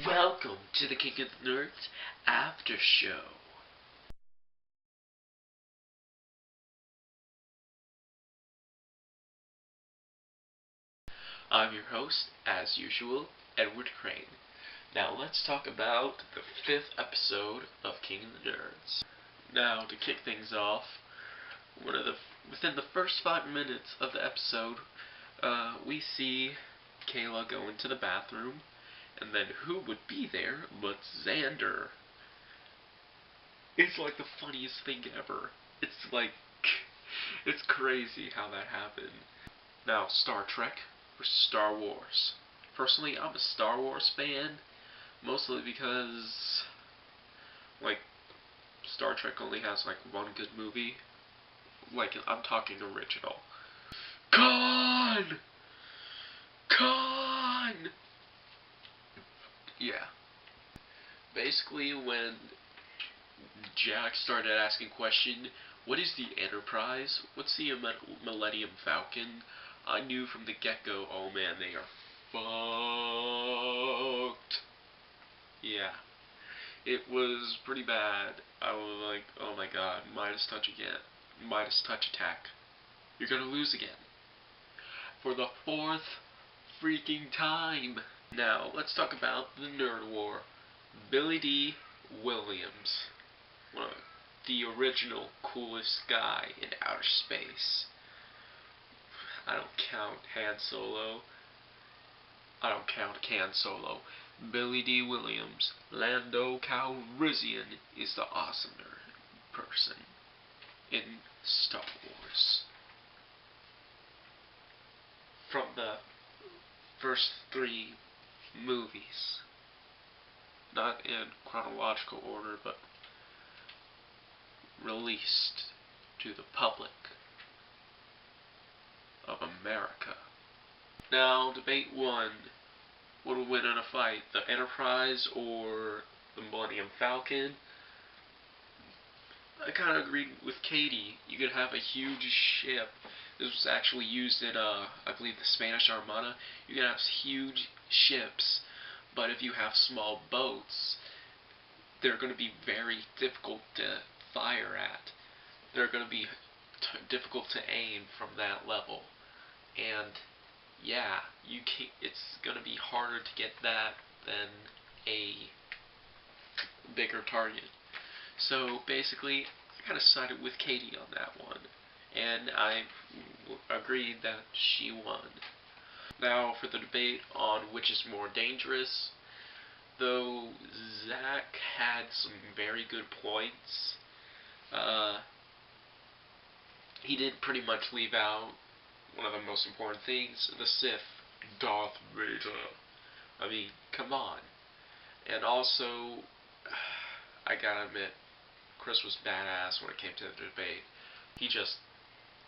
Welcome to the King of the Nerds after show. I'm your host, as usual, Edward Crane. Now let's talk about the 5th episode of King of the Nerds. Now, to kick things off, within the first 5 minutes of the episode, we see Kayla go into the bathroom, and then who would be there but Xander? It's like the funniest thing ever. It's crazy how that happened. Now, Star Trek versus Star Wars. Personally, I'm a Star Wars fan, mostly because, Star Trek only has, one good movie. I'm talking original. Khan! Khan! Yeah. Basically, when Jack started asking question, what is the Enterprise? What's the Millennium Falcon? I knew from the get-go, oh man, they are fucked. Yeah. It was pretty bad. I was like, oh my god, Midas touch again. Midas touch attack. You're gonna lose again. For the 4th freaking time. Now, let's talk about the Nerd War. Billy D. Williams. The original coolest guy in outer space. I don't count Han Solo. I don't count Can Solo. Billy D. Williams, Lando Calrissian, is the awesomer person in Star Wars. From the first 3 movies. Not in chronological order, but released to the public of America. Now, debate 1. What will win in a fight? The Enterprise or the Millennium Falcon? I kind of agreed with Katie. You could have a huge ship. This was actually used in, I believe, the Spanish Armada. You can have huge ships, but if you have small boats, they're going to be very difficult to fire at. They're going to be difficult to aim from that level. And yeah, it's going to be harder to get that than a bigger target. So basically, I kind of sided with Katie on that one, and I agreed that she won. Now for the debate on which is more dangerous, though Zach had some very good points, he did pretty much leave out one of the most important things, the Sith, Darth Vader. I mean, come on. And also, I gotta admit, Chris was badass when it came to the debate. He just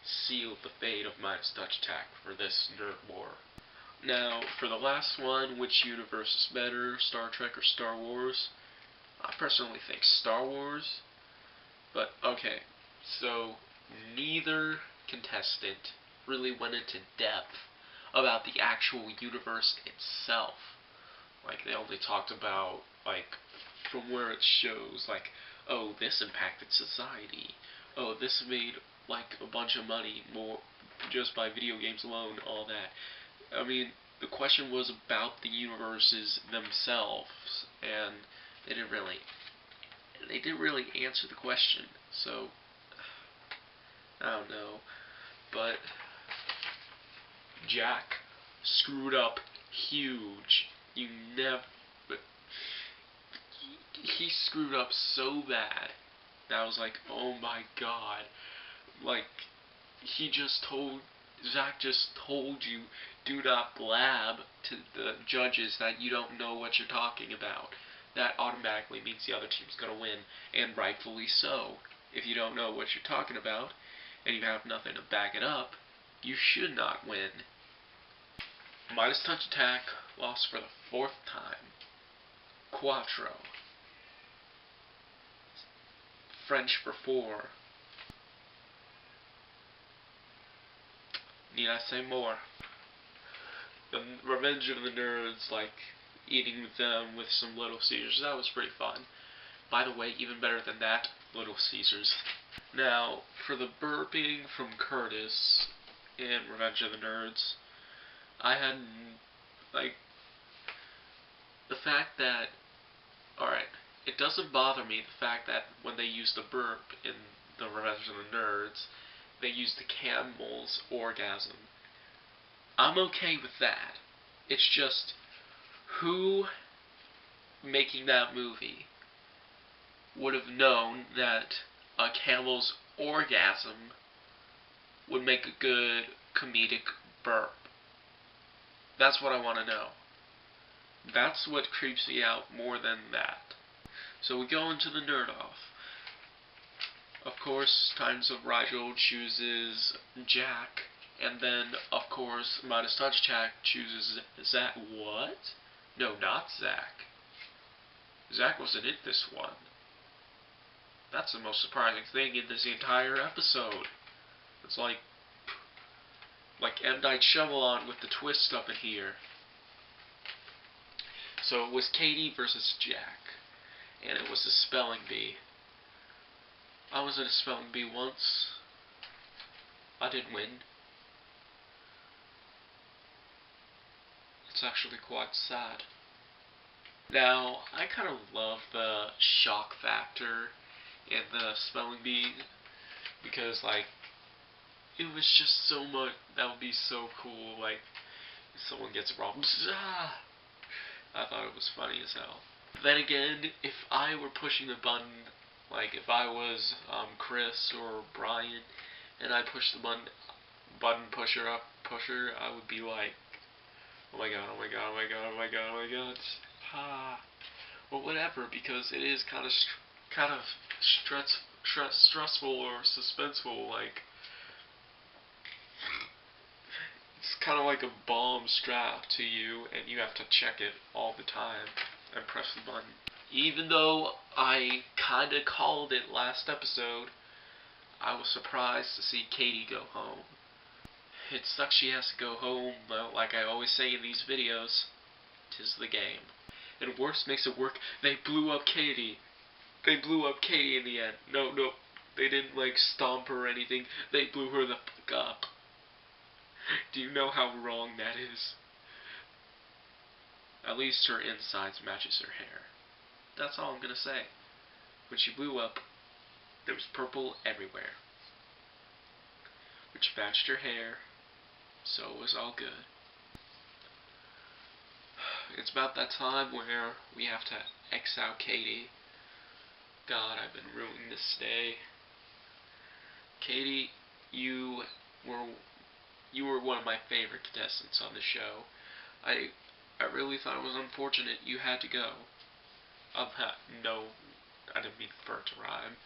sealed the fate of Midas Touch Attack for this nerd war. Now, for the last one, which universe is better, Star Trek or Star Wars? I personally think Star Wars. But, okay, so neither contestant really went into depth about the actual universe itself. They only talked about, from where it shows, oh, this impacted society. Oh, this made, a bunch of money more just by video games alone, all that. I mean, the question was about the universes themselves, and they didn't really answer the question, so I don't know, but Jack screwed up huge. He screwed up so bad that I was like, oh my god. Zach just told you, do not blab to the judges that you don't know what you're talking about. That automatically means the other team's gonna win, and rightfully so. If you don't know what you're talking about, and you have nothing to back it up, you should not win. Midas Touch Attack lost for the 4th time. Quattro. French for 4. Need I say more? The Revenge of the Nerds, eating them with some Little Caesars. That was pretty fun. By the way, even better than that, Little Caesars. Now, for the burping from Curtis in Revenge of the Nerds, I had, like, the fact that, alright, it doesn't bother me the fact that when they use the burp in the Revenge of the Nerds, they use the camel's orgasm. I'm okay with that. It's just, who making that movie would have known that a camel's orgasm would make a good comedic burp? That's what I want to know. That's what creeps me out more than that. So we go into the nerd off. Of course, Times of Rigel chooses Jack, and then, of course, Midas Touch Jack chooses Zach. What? No, not Zach. Zach wasn't in this one. That's the most surprising thing in this entire episode. It's like M. Night Shyamalan with the twist up in here. So it was Katie versus Jack, and it was a spelling bee. I was in a spelling bee once. I didn't win. It's actually quite sad. Now, I kind of love the shock factor in the spelling bee, because, like, it was just so much. That would be so cool. Like, if someone gets it wrong, I thought it was funny as hell. Then again, if I were pushing the button, like if I was Chris or Brian, and I pushed the button pusher, I would be like, oh my god, oh my god, oh my god, oh my god, oh my god, well, whatever, because it is kind of stressful or suspenseful. Like, it's kind of like a bomb strapped to you, and you have to check it all the time and press the button. Even though I kinda called it last episode, I was surprised to see Katie go home. It sucks she has to go home, but like I always say in these videos, 'tis the game. And worse makes it work, they blew up Katie. They blew up Katie in the end. No, they didn't like stomp her or anything, they blew her the fuck up. Do you know how wrong that is? At least her insides matches her hair. That's all I'm gonna say. When she blew up, there was purple everywhere, which matched her hair, so it was all good. It's about that time where we have to X out Katie. God, I've been ruining this day. Katie, you were one of my favorite contestants on the show. I really thought it was unfortunate you had to go. No, I didn't mean for it to rhyme.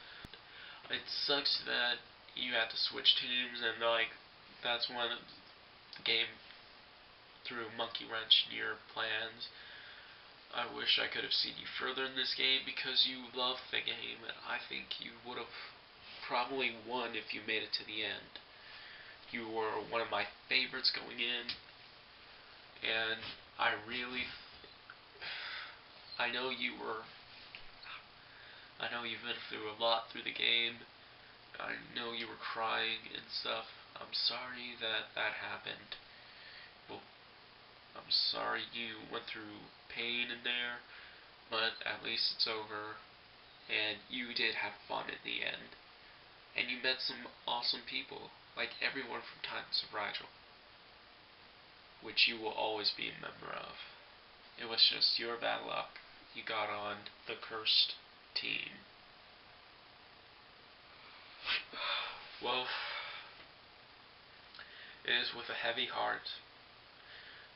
It sucks that you had to switch teams, and like that's when the game threw a monkey wrench in your plans. I wish I could have seen you further in this game because you love the game, and I think you would have probably won if you made it to the end. You were one of my favorites going in, and I know you've been through a lot through the game. I know you were crying and stuff. I'm sorry that happened. Well, I'm sorry you went through pain in there, but at least it's over, and you did have fun in the end. And you met some awesome people, like everyone from Times of Rigel, which you will always be a member of. It was just your bad luck. You got on the cursed team. Well, it is with a heavy heart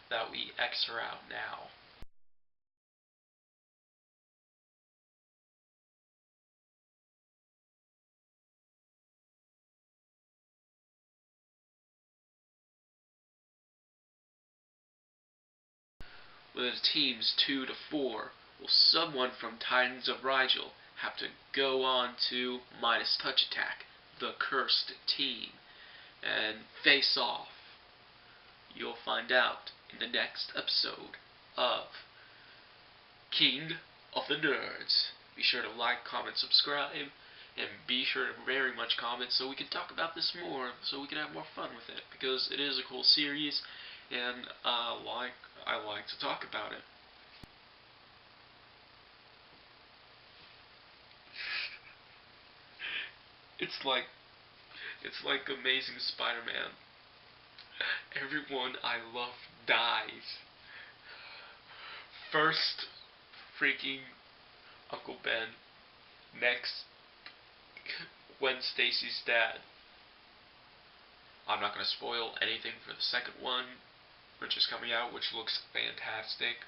that we X her out now. With teams 2 to 4, will someone from Titans of Rigel have to go on to Midas Touch Attack, the cursed team, and face off? You'll find out in the next episode of king of the nerds. Be sure to like, comment, subscribe, and be sure to very much comment so we can talk about this more, so we can have more fun with it, because it is a cool series, and I like to talk about it. It's like Amazing Spider-Man. Everyone I love dies. First, freaking Uncle Ben. Next, Gwen Stacy's dad. I'm not going to spoil anything for the second one, which is coming out, which looks fantastic,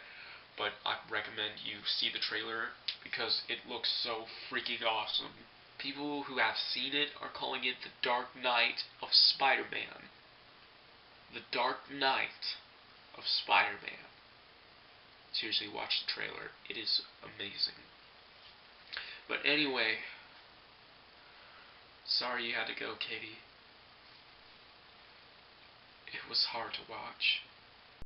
but I recommend you see the trailer because it looks so freaking awesome. People who have seen it are calling it the Dark Knight of Spider-Man. The Dark Knight of Spider-Man. Seriously, watch the trailer. It is amazing. But anyway, sorry you had to go, Katie. It was hard to watch.